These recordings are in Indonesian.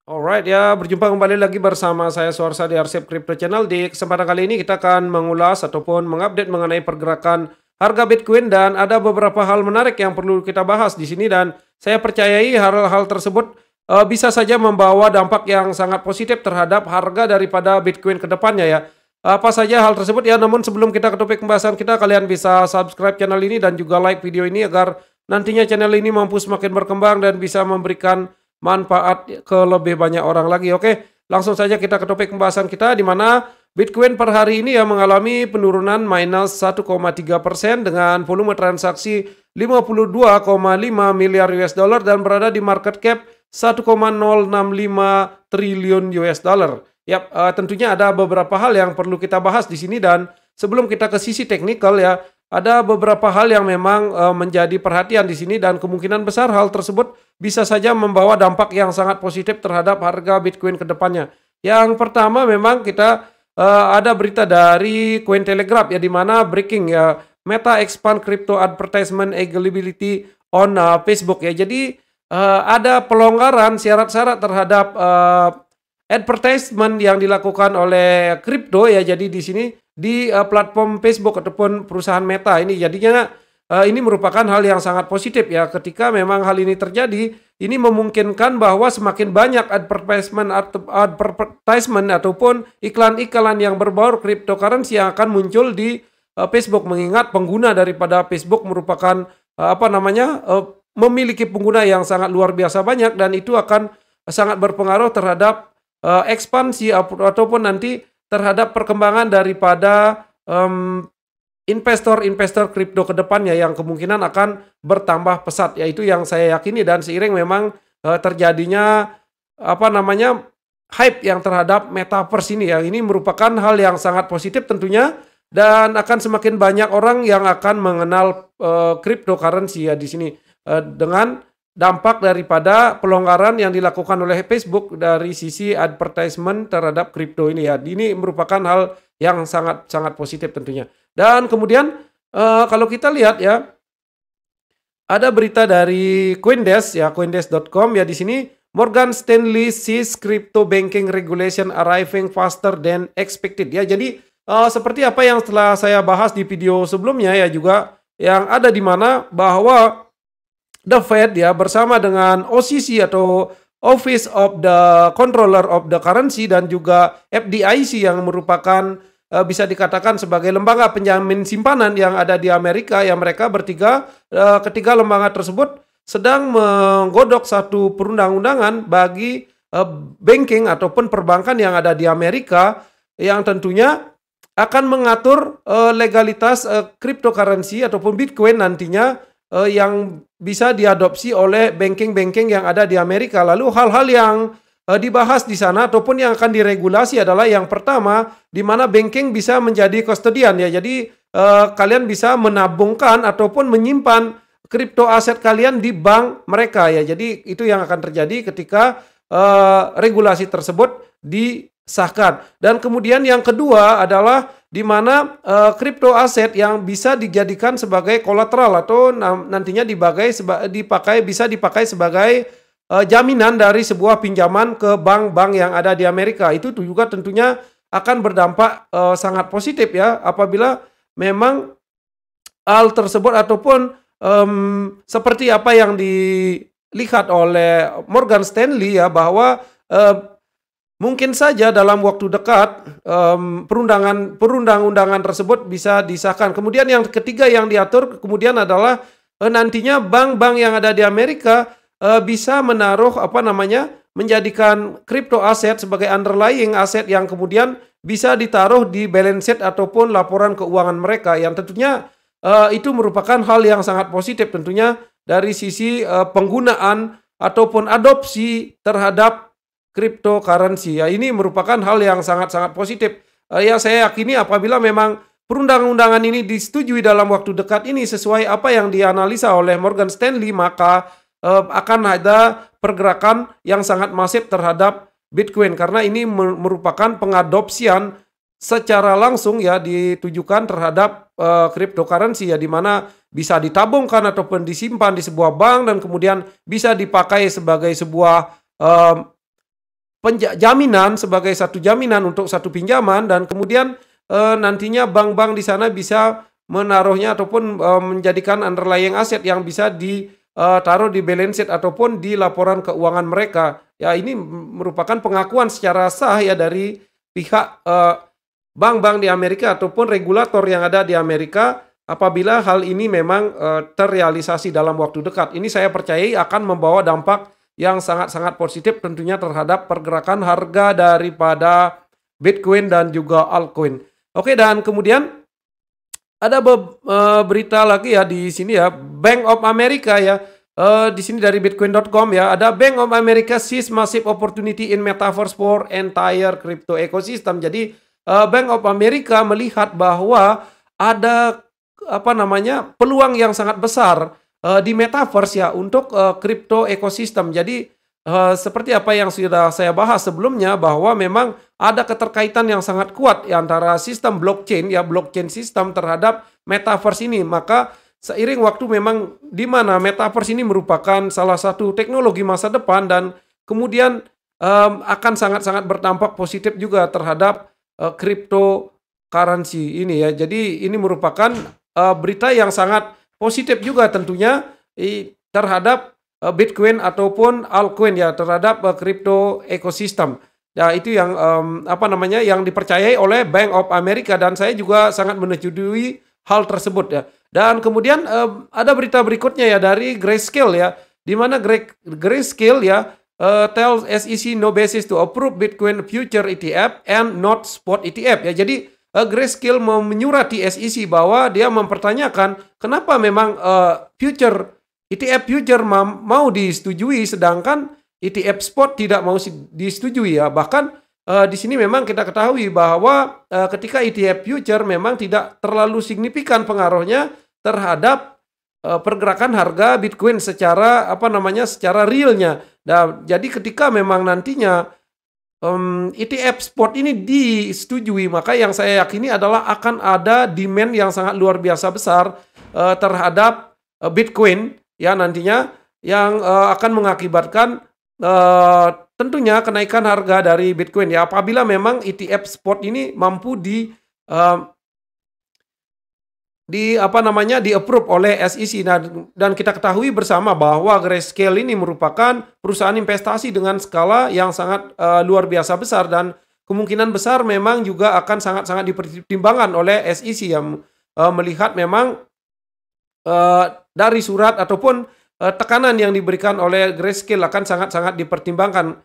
Alright ya, berjumpa kembali lagi bersama saya Suarsa di Arsip Crypto Channel. Di kesempatan kali ini kita akan mengulas ataupun mengupdate mengenai pergerakan harga Bitcoin dan ada beberapa hal menarik yang perlu kita bahas di sini dan saya percayai hal-hal tersebut bisa saja membawa dampak yang sangat positif terhadap harga daripada Bitcoin ke depannya ya. Apa saja hal tersebut ya, namun sebelum kita ke topik pembahasan kita, kalian bisa subscribe channel ini dan juga like video ini agar nantinya channel ini mampu semakin berkembang dan bisa memberikan manfaat ke lebih banyak orang lagi. Oke, langsung saja kita ke topik pembahasan kita di mana Bitcoin per hari ini ya mengalami penurunan minus 1,3% dengan volume transaksi 52,5 miliar US dollar dan berada di market cap 1,065 triliun US dollar. Yap, tentunya ada beberapa hal yang perlu kita bahas di sini dan sebelum kita ke sisi teknikal ya, ada beberapa hal yang memang menjadi perhatian di sini dan kemungkinan besar hal tersebut bisa saja membawa dampak yang sangat positif terhadap harga Bitcoin ke depannya. Yang pertama memang kita ada berita dari Cointelegraph ya di mana breaking ya Meta expand crypto advertisement availability on Facebook ya. Jadi ada pelonggaran syarat-syarat terhadap advertisement yang dilakukan oleh kripto ya. Jadi di sini di platform Facebook ataupun perusahaan Meta ini jadinya ini merupakan hal yang sangat positif ya. Ketika memang hal ini terjadi, ini memungkinkan bahwa semakin banyak advertisement ataupun iklan-iklan yang berbau cryptocurrency yang akan muncul di Facebook, mengingat pengguna daripada Facebook merupakan memiliki pengguna yang sangat luar biasa banyak dan itu akan sangat berpengaruh terhadap ekspansi ataupun nanti terhadap perkembangan daripada investor-investor kripto ke depannya yang kemungkinan akan bertambah pesat. Yaitu yang saya yakini dan seiring memang terjadinya hype yang terhadap metaverse ini ya. Ini merupakan hal yang sangat positif tentunya dan akan semakin banyak orang yang akan mengenal cryptocurrency ya di sini dengan dampak daripada pelonggaran yang dilakukan oleh Facebook dari sisi advertisement terhadap kripto ini ya. Ini merupakan hal yang sangat positif tentunya. Dan kemudian kalau kita lihat ya, ada berita dari Coindesk ya, coindesk.com ya di sini Morgan Stanley sees crypto banking regulation arriving faster than expected ya. Jadi seperti apa yang telah saya bahas di video sebelumnya ya juga yang ada di mana bahwa The Fed ya bersama dengan OCC atau Office of the Controller of the Currency dan juga FDIC yang merupakan bisa dikatakan sebagai lembaga penjamin simpanan yang ada di Amerika yang mereka bertiga ketiga lembaga tersebut sedang menggodok satu perundang-undangan bagi banking ataupun perbankan yang ada di Amerika yang tentunya akan mengatur legalitas cryptocurrency ataupun Bitcoin nantinya yang bisa diadopsi oleh banking-banking yang ada di Amerika. Lalu hal-hal yang dibahas di sana ataupun yang akan diregulasi adalah yang pertama, di mana banking bisa menjadi custodian ya. Jadi kalian bisa menabungkan ataupun menyimpan kripto aset kalian di bank mereka ya. Jadi itu yang akan terjadi ketika regulasi tersebut disahkan. Dan kemudian yang kedua adalah di mana kripto aset yang bisa dijadikan sebagai kolateral atau nantinya bisa dipakai sebagai jaminan dari sebuah pinjaman ke bank-bank yang ada di Amerika. Itu juga tentunya akan berdampak sangat positif ya apabila memang hal tersebut ataupun seperti apa yang dilihat oleh Morgan Stanley ya bahwa mungkin saja dalam waktu dekat perundang-undangan tersebut bisa disahkan. Kemudian yang ketiga yang diatur kemudian adalah nantinya bank-bank yang ada di Amerika bisa menaruh menjadikan kripto aset sebagai underlying aset yang kemudian bisa ditaruh di balance sheet ataupun laporan keuangan mereka yang tentunya itu merupakan hal yang sangat positif tentunya dari sisi penggunaan ataupun adopsi terhadap cryptocurrency ya. Ini merupakan hal yang sangat positif. Ya saya yakini apabila memang perundang-undangan ini disetujui dalam waktu dekat ini sesuai apa yang dianalisa oleh Morgan Stanley, maka akan ada pergerakan yang sangat masif terhadap Bitcoin karena ini merupakan pengadopsian secara langsung ya ditujukan terhadap cryptocurrency ya di mana bisa ditabungkan ataupun disimpan di sebuah bank dan kemudian bisa dipakai sebagai sebuah jaminan sebagai satu jaminan untuk satu pinjaman, dan kemudian nantinya bank-bank di sana bisa menaruhnya ataupun menjadikan underlying aset yang bisa ditaruh di balance sheet ataupun di laporan keuangan mereka. Ya, ini merupakan pengakuan secara sah ya dari pihak bank-bank di Amerika ataupun regulator yang ada di Amerika, apabila hal ini memang terrealisasi dalam waktu dekat. Ini saya percayai akan membawa dampak yang sangat-sangat positif tentunya terhadap pergerakan harga daripada Bitcoin dan juga altcoin. Oke, dan kemudian ada berita lagi ya di sini ya, Bank of America ya. Di sini dari bitcoin.com ya, ada Bank of America sees massive opportunity in metaverse for entire crypto ecosystem. Jadi Bank of America melihat bahwa ada peluang yang sangat besar di metaverse ya untuk crypto ecosystem. Jadi seperti apa yang sudah saya bahas sebelumnya, bahwa memang ada keterkaitan yang sangat kuat antara sistem blockchain ya, blockchain sistem terhadap metaverse ini. Maka seiring waktu memang di mana metaverse ini merupakan salah satu teknologi masa depan, dan kemudian akan sangat-sangat berdampak positif juga terhadap cryptocurrency ini ya. Jadi ini merupakan berita yang sangat positif juga tentunya terhadap Bitcoin ataupun altcoin ya, terhadap crypto ekosistem. Ya, itu yang yang dipercayai oleh Bank of America, dan saya juga sangat menyetujui hal tersebut ya. Dan kemudian ada berita berikutnya ya dari Grayscale ya, di mana Grayscale ya tells SEC no basis to approve Bitcoin future ETF and not spot ETF ya. Jadi Grayscale menyurati SEC bahwa dia mempertanyakan kenapa memang future ETF future mau disetujui sedangkan ETF spot tidak mau disetujui ya. Bahkan di sini memang kita ketahui bahwa ketika ETF future memang tidak terlalu signifikan pengaruhnya terhadap pergerakan harga Bitcoin secara secara realnya. Nah, jadi ketika memang nantinya ETF spot ini disetujui, maka yang saya yakini adalah akan ada demand yang sangat luar biasa besar terhadap Bitcoin ya nantinya, yang akan mengakibatkan tentunya kenaikan harga dari Bitcoin ya, apabila memang ETF spot ini mampu di approve oleh SEC. Dan kita ketahui bersama bahwa Grayscale ini merupakan perusahaan investasi dengan skala yang sangat luar biasa besar, dan kemungkinan besar memang juga akan sangat-sangat dipertimbangkan oleh SEC yang melihat memang dari surat ataupun tekanan yang diberikan oleh Grayscale akan sangat-sangat dipertimbangkan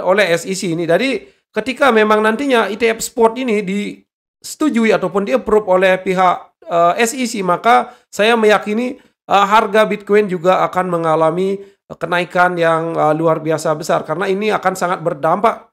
oleh SEC ini. Jadi ketika memang nantinya ETF spot ini disetujui ataupun di-approve oleh pihak SEC, maka saya meyakini harga Bitcoin juga akan mengalami kenaikan yang luar biasa besar, karena ini akan sangat berdampak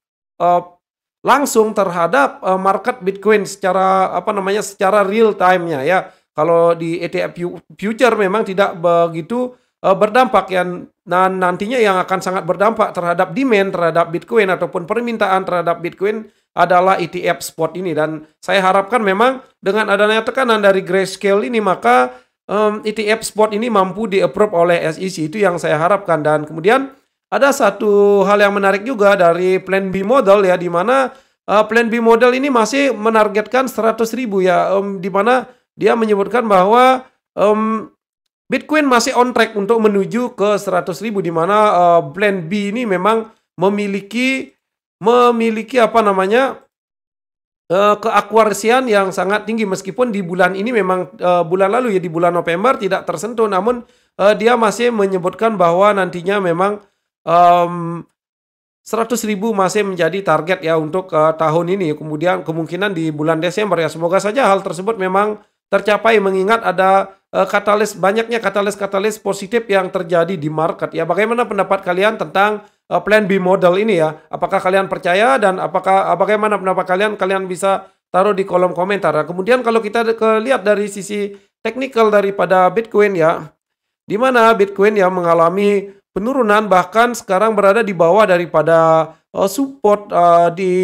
langsung terhadap market Bitcoin secara secara real time-nya ya. Kalau di ETF future memang tidak begitu berdampak ya. Nah, nantinya yang akan sangat berdampak terhadap demand terhadap Bitcoin ataupun permintaan terhadap Bitcoin adalah ETF spot ini. Dan saya harapkan memang dengan adanya tekanan dari Grayscale ini, maka ETF spot ini mampu di-approve oleh SEC. Itu yang saya harapkan. Dan kemudian ada satu hal yang menarik juga dari Plan B model ya, di mana Plan B model ini masih menargetkan 100.000 ya, di mana dia menyebutkan bahwa Bitcoin masih on track untuk menuju ke 100.000, di mana Plan B ini memang memiliki keakurasian yang sangat tinggi, meskipun di bulan ini memang bulan lalu ya, di bulan November tidak tersentuh, namun dia masih menyebutkan bahwa nantinya memang 100.000 masih menjadi target ya untuk tahun ini. Kemudian kemungkinan di bulan Desember ya, semoga saja hal tersebut memang tercapai, mengingat ada banyaknya katalis positif yang terjadi di market ya. Bagaimana pendapat kalian tentang Plan B model ini ya? Apakah kalian percaya, dan bagaimana pendapat kalian? Kalian bisa taruh di kolom komentar. Kemudian kalau kita lihat dari sisi teknikal daripada Bitcoin ya, di mana Bitcoin ya mengalami penurunan, bahkan sekarang berada di bawah daripada support di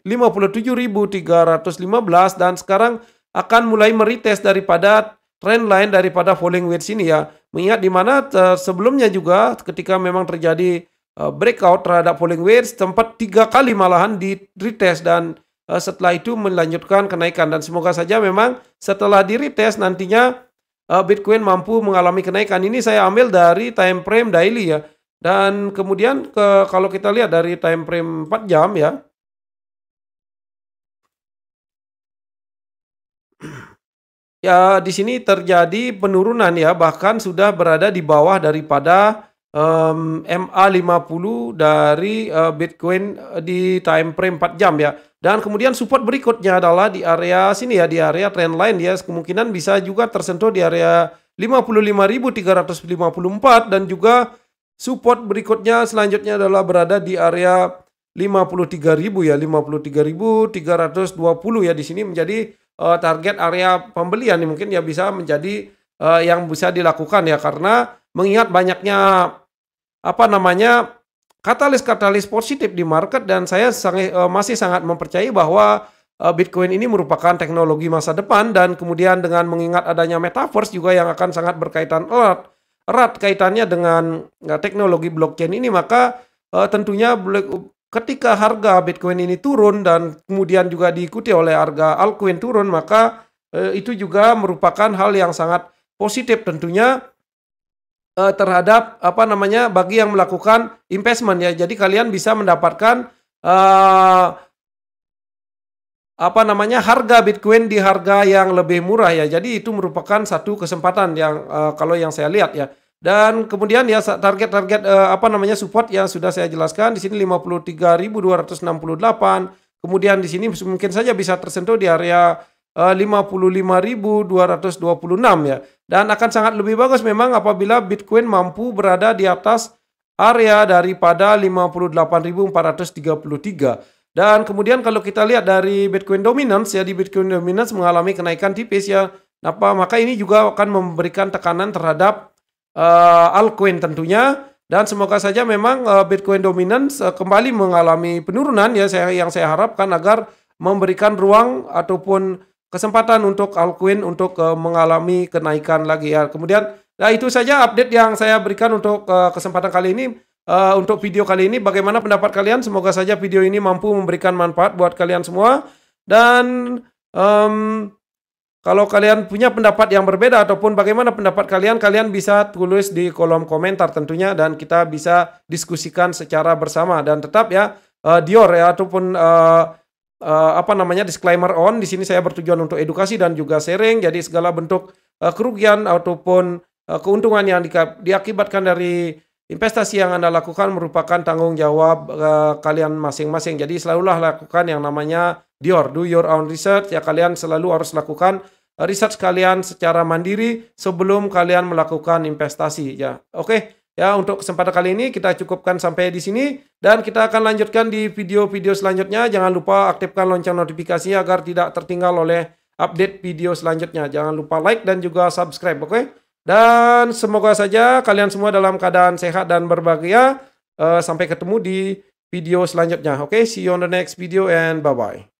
57.315, dan sekarang akan mulai meretest daripada trendline daripada falling wedge ini ya. Mengingat di mana sebelumnya juga ketika memang terjadi breakout terhadap falling wedge, sempat 3 kali malahan di retest dan setelah itu melanjutkan kenaikan, dan semoga saja memang setelah di retest nantinya Bitcoin mampu mengalami kenaikan. Ini saya ambil dari time frame daily ya. Dan kemudian kalau kita lihat dari time frame 4 jam ya. Ya, di sini terjadi penurunan ya, bahkan sudah berada di bawah daripada MA50 dari Bitcoin di time frame 4 jam ya. Dan kemudian support berikutnya adalah di area sini ya, di area trendline ya, kemungkinan bisa juga tersentuh di area 55.354, dan juga support berikutnya selanjutnya adalah berada di area 53.000 ya, 53.320 ya. Di sini menjadi target area pembelian nih, mungkin ya bisa menjadi yang bisa dilakukan ya, karena mengingat banyaknya katalis-katalis positif di market, dan saya masih sangat mempercayai bahwa Bitcoin ini merupakan teknologi masa depan, dan kemudian dengan mengingat adanya metaverse juga yang akan sangat berkaitan erat kaitannya dengan teknologi blockchain ini, maka tentunya ketika harga Bitcoin ini turun dan kemudian juga diikuti oleh harga altcoin turun, maka itu juga merupakan hal yang sangat positif tentunya terhadap bagi yang melakukan investment ya. Jadi kalian bisa mendapatkan harga Bitcoin di harga yang lebih murah ya. Jadi itu merupakan satu kesempatan yang kalau yang saya lihat ya. Dan kemudian ya target-target support yang sudah saya jelaskan di sini 53.268. Kemudian di sini mungkin saja bisa tersentuh di area 55.226 ya. Dan akan sangat lebih bagus memang apabila Bitcoin mampu berada di atas area daripada 58.433. Dan kemudian kalau kita lihat dari Bitcoin Dominance ya, di Bitcoin Dominance mengalami kenaikan tipis ya. Maka ini juga akan memberikan tekanan terhadap altcoin tentunya, dan semoga saja memang Bitcoin Dominance kembali mengalami penurunan ya, yang saya harapkan agar memberikan ruang ataupun kesempatan untuk altcoin untuk mengalami kenaikan lagi ya. Kemudian itu saja update yang saya berikan untuk kesempatan kali ini, untuk video kali ini. Bagaimana pendapat kalian? Semoga saja video ini mampu memberikan manfaat buat kalian semua, dan kalau kalian punya pendapat yang berbeda ataupun bagaimana pendapat kalian, kalian bisa tulis di kolom komentar tentunya, dan kita bisa diskusikan secara bersama. Dan tetap ya, Dior ya, ataupun disclaimer on. Di sini saya bertujuan untuk edukasi dan juga sharing. Jadi segala bentuk kerugian ataupun keuntungan yang diakibatkan dari investasi yang Anda lakukan merupakan tanggung jawab kalian masing-masing. Jadi selalulah lakukan yang namanya Dior, do your own research ya. Kalian selalu harus lakukan research kalian secara mandiri sebelum kalian melakukan investasi ya. Oke. Ya, untuk kesempatan kali ini kita cukupkan sampai di sini, dan kita akan lanjutkan di video-video selanjutnya. Jangan lupa aktifkan lonceng notifikasinya agar tidak tertinggal oleh update video selanjutnya. Jangan lupa like dan juga subscribe, oke? Dan semoga saja kalian semua dalam keadaan sehat dan berbahagia. Sampai ketemu di video selanjutnya. Oke, see you on the next video and bye-bye.